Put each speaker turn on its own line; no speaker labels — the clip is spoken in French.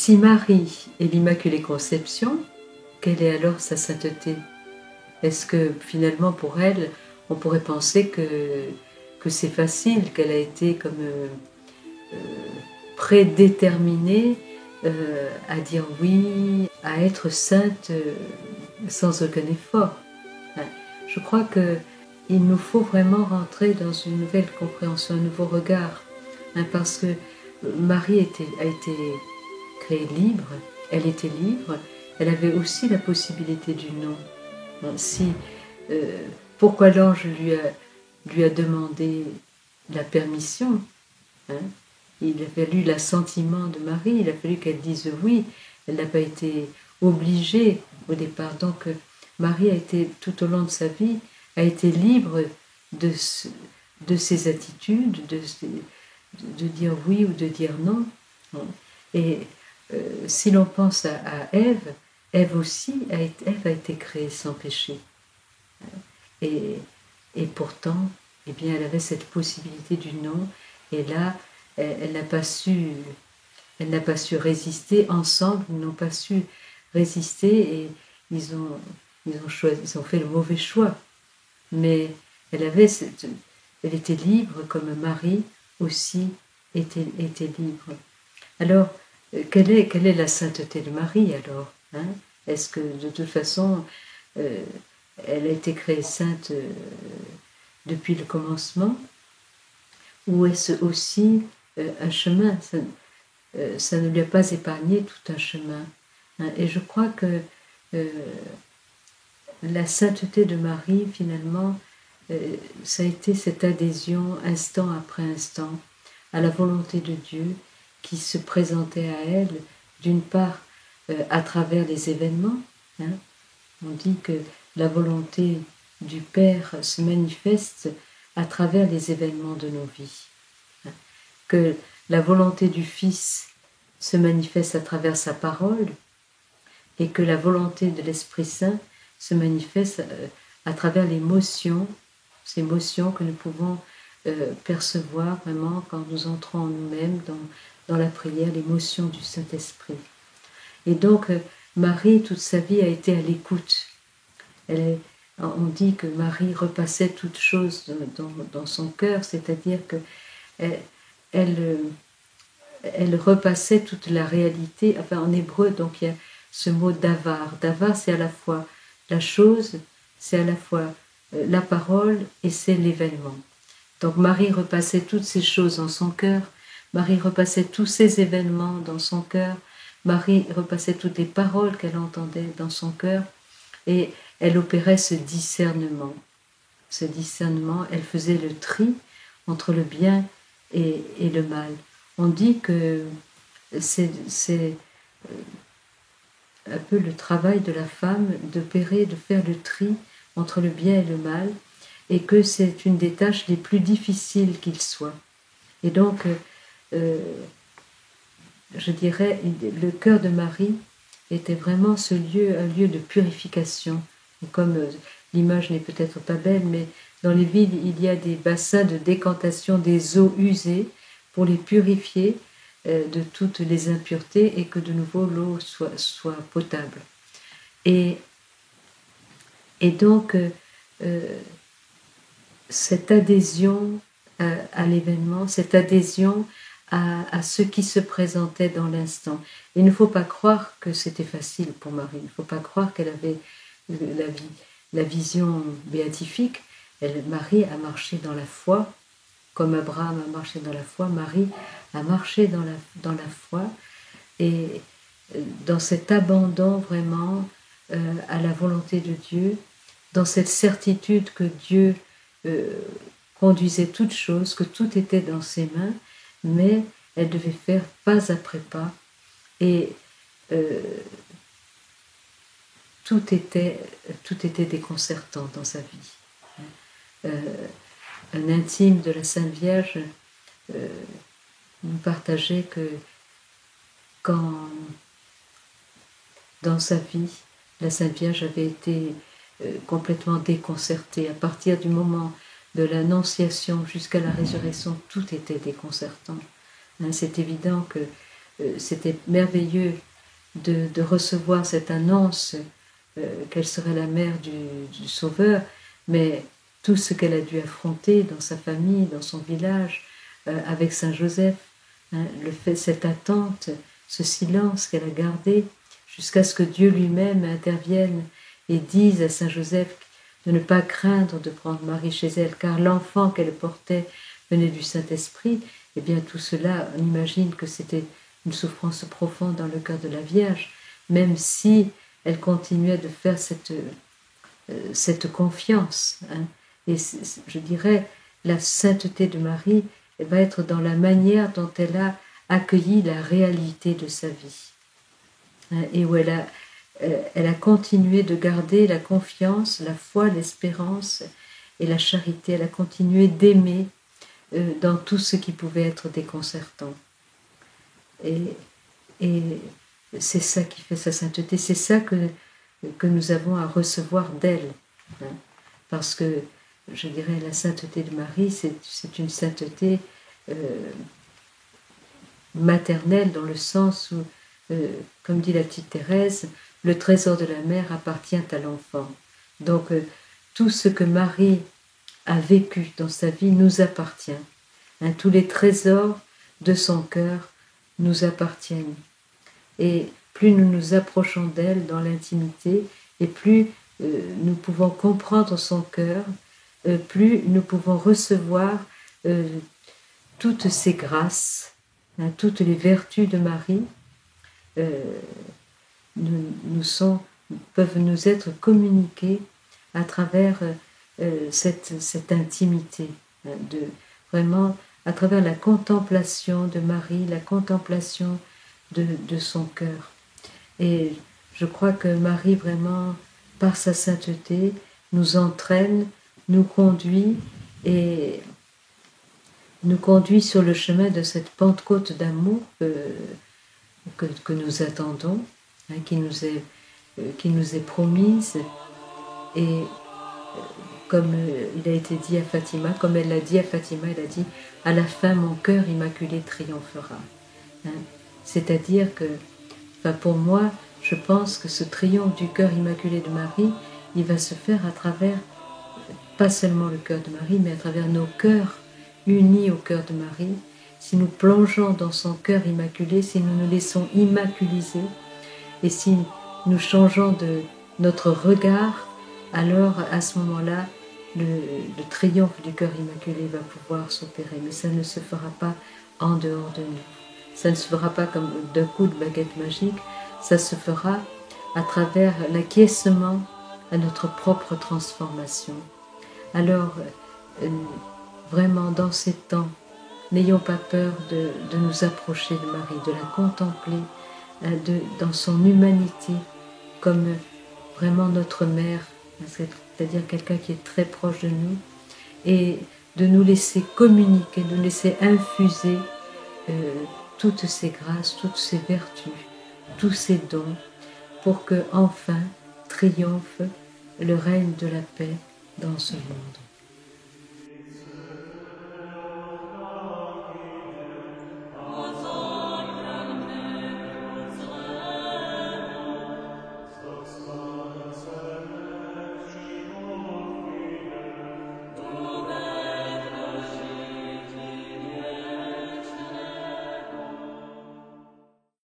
Si Marie est l'Immaculée Conception, quelle est alors sa sainteté? Est-ce que finalement pour elle, on pourrait penser que c'est facile, qu'elle a été comme prédéterminée à dire oui, à être sainte sans aucun effort? Je crois qu'il nous faut vraiment rentrer dans une nouvelle compréhension, un nouveau regard, parce que Marie a été créée libre, elle était libre, elle avait aussi la possibilité du non. Si, pourquoi l'ange lui a demandé la permission, hein? Il a fallu l'assentiment de Marie, il a fallu qu'elle dise oui, elle n'a pas été obligée au départ. Donc Marie a été, tout au long de sa vie, a été libre de ses attitudes, de dire oui ou de dire non. Et si l'on pense à Ève, Ève aussi, Ève a été créée sans péché. Et pourtant, eh bien, elle avait cette possibilité du non, et là, elle n'a pas su résister. Ensemble, ils n'ont pas su résister, et ils ont fait le mauvais choix. Mais elle était libre, comme Marie aussi était libre. Alors, quelle est la sainteté de Marie alors, hein? Est-ce que de toute façon, elle a été créée sainte depuis le commencement, ou est-ce aussi un chemin? Ça ne lui a pas épargné tout un chemin, hein? Et je crois que la sainteté de Marie, finalement, ça a été cette adhésion instant après instant à la volonté de Dieu qui se présentait à elle, d'une part à travers les événements, hein? On dit que la volonté du Père se manifeste à travers les événements de nos vies, hein? Que la volonté du Fils se manifeste à travers sa parole, et que la volonté de l'Esprit Saint se manifeste à travers l'émotion, ces émotions que nous pouvons percevoir vraiment quand nous entrons en nous-mêmes dans la prière, l'émotion du Saint-Esprit. Et donc, Marie, toute sa vie, a été à l'écoute. On dit que Marie repassait toutes choses dans son cœur, c'est-à-dire qu'elle repassait toute la réalité. Enfin, en hébreu, donc il y a ce mot davar. Davar, c'est à la fois la chose, c'est à la fois la parole et c'est l'événement. Donc Marie repassait toutes ces choses dans son cœur, Marie repassait tous ces événements dans son cœur, Marie repassait toutes les paroles qu'elle entendait dans son cœur, et elle opérait ce discernement. Ce discernement, elle faisait le tri entre le bien et le mal. On dit que c'est un peu le travail de la femme d'opérer, de faire le tri entre le bien et le mal, et que c'est une des tâches les plus difficiles qu'il soit. Et donc, je dirais, le cœur de Marie était vraiment un lieu de purification. Et comme l'image n'est peut-être pas belle, mais dans les villes, il y a des bassins de décantation des eaux usées pour les purifier de toutes les impuretés, et que de nouveau l'eau soit potable. Et donc, cette adhésion à l'événement, cette adhésion à ce qui se présentait dans l'instant. Il ne faut pas croire que c'était facile pour Marie, il ne faut pas croire qu'elle avait la vision béatifique. Marie a marché dans la foi, comme Abraham a marché dans la foi, Marie a marché dans la foi, et dans cet abandon vraiment à la volonté de Dieu, dans cette certitude que Dieu conduisait toutes choses, que tout était dans ses mains, mais elle devait faire pas après pas, et tout était déconcertant dans sa vie. Un intime de la Sainte Vierge nous partageait que quand dans sa vie, la Sainte Vierge avait été complètement déconcertée. À partir du moment de l'Annonciation jusqu'à la résurrection, tout était déconcertant. C'est évident que c'était merveilleux de recevoir cette annonce qu'elle serait la mère du Sauveur, mais tout ce qu'elle a dû affronter dans sa famille, dans son village, avec Saint Joseph, hein, cette attente, ce silence qu'elle a gardé, jusqu'à ce que Dieu lui-même intervienne et dise à Saint Joseph de ne pas craindre de prendre Marie chez elle, car l'enfant qu'elle portait venait du Saint-Esprit. Eh bien tout cela, on imagine que c'était une souffrance profonde dans le cœur de la Vierge, même si elle continuait de faire cette confiance. Hein. Et je dirais, la sainteté de Marie va être dans la manière dont elle a accueilli la réalité de sa vie. Hein, et où elle a continué de garder la confiance, la foi, l'espérance et la charité. Elle a continué d'aimer dans tout ce qui pouvait être déconcertant. Et c'est ça qui fait sa sainteté, c'est ça que nous avons à recevoir d'elle. Hein. Parce que, je dirais, la sainteté de Marie, c'est une sainteté maternelle dans le sens où, comme dit la petite Thérèse, le trésor de la mère appartient à l'enfant. Donc, tout ce que Marie a vécu dans sa vie nous appartient. Hein, tous les trésors de son cœur nous appartiennent. Et plus nous nous approchons d'elle dans l'intimité, et plus nous pouvons comprendre son cœur, plus nous pouvons recevoir toutes ces grâces, hein, toutes les vertus de Marie peuvent nous être communiquées à travers cette intimité, hein, vraiment à travers la contemplation de Marie, la contemplation de son cœur. Et je crois que Marie, vraiment, par sa sainteté, nous entraîne, nous conduit et nous conduit sur le chemin de cette Pentecôte d'amour que nous attendons, hein, qui nous est promise. Et comme il a été dit à Fatima, comme elle l'a dit à Fatima, elle a dit « À la fin, mon cœur immaculé triomphera. Hein. » C'est-à-dire que, pour moi, je pense que ce triomphe du cœur immaculé de Marie, il va se faire à travers, pas seulement le cœur de Marie, mais à travers nos cœurs unis au cœur de Marie. Si nous plongeons dans son cœur immaculé, si nous nous laissons immaculiser, et si nous changeons de notre regard, alors à ce moment-là, le triomphe du cœur immaculé va pouvoir s'opérer. Mais ça ne se fera pas en dehors de nous. Ça ne se fera pas comme d'un coup de baguette magique, ça se fera à travers l'acquiescement à notre propre transformation. Alors, vraiment, dans ces temps, n'ayons pas peur de nous approcher de Marie, de la contempler dans son humanité, comme vraiment notre mère, c'est-à-dire quelqu'un qui est très proche de nous, et de nous laisser communiquer, de nous laisser infuser toutes ces grâces, toutes ces vertus, tous ces dons, pour que enfin triomphe le règne de la paix dans ce monde.